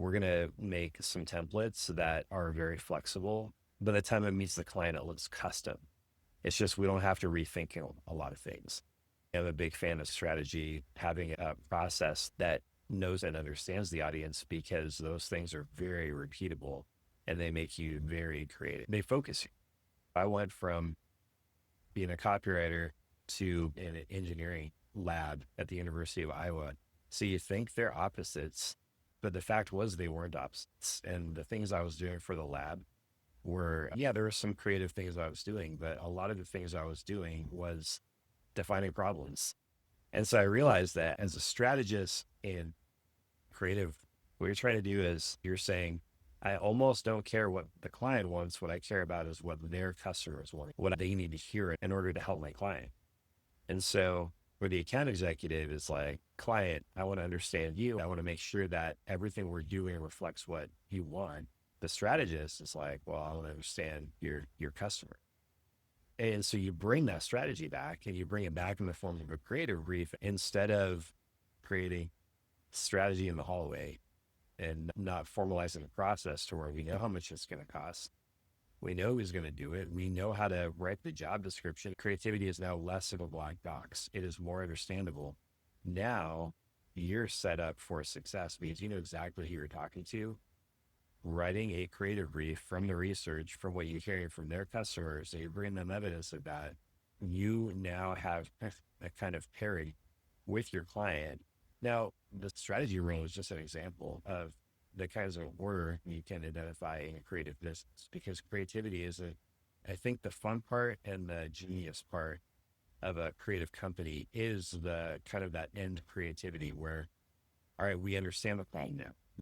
we're going to make some templates that are very flexible. By the time it meets the client, it looks custom. It's just we don't have to rethink a lot of things. I'm a big fan of strategy, having a process that knows and understands the audience because those things are very repeatable and they make you very creative. They focus you. I went from being a copywriter to an engineering lab at the University of Iowa. So you think they're opposites, but the fact was they weren't opposites. And the things I was doing for the lab were, yeah, there were some creative things I was doing, but a lot of the things I was doing was defining problems. And so I realized that as a strategist and creative, what you're trying to do is you're saying, I almost don't care what the client wants. What I care about is what their customers want, what they need to hear in order to help my client. And so for the account executive is like, client, I want to understand you. I want to make sure that everything we're doing reflects what you want. The strategist is like, well, I want to understand your customer. And so you bring that strategy back and you bring it back in the form of a creative brief instead of creating strategy in the hallway and not formalizing the process to where we know how much it's going to cost. We know who's going to do it. We know how to write the job description. Creativity is now less of a black box. It is more understandable. Now you're set up for success because you know exactly who you're talking to. Writing a creative brief from the research, from what you're hearing from their customers, and you bring them evidence of that. You now have a kind of pairing with your client. Now, the strategy role is just an example of the kinds of order you can identify in a creative business because creativity is I think the fun part and the genius part of a creative company is the kind of that end creativity where, all right, we understand the problem now.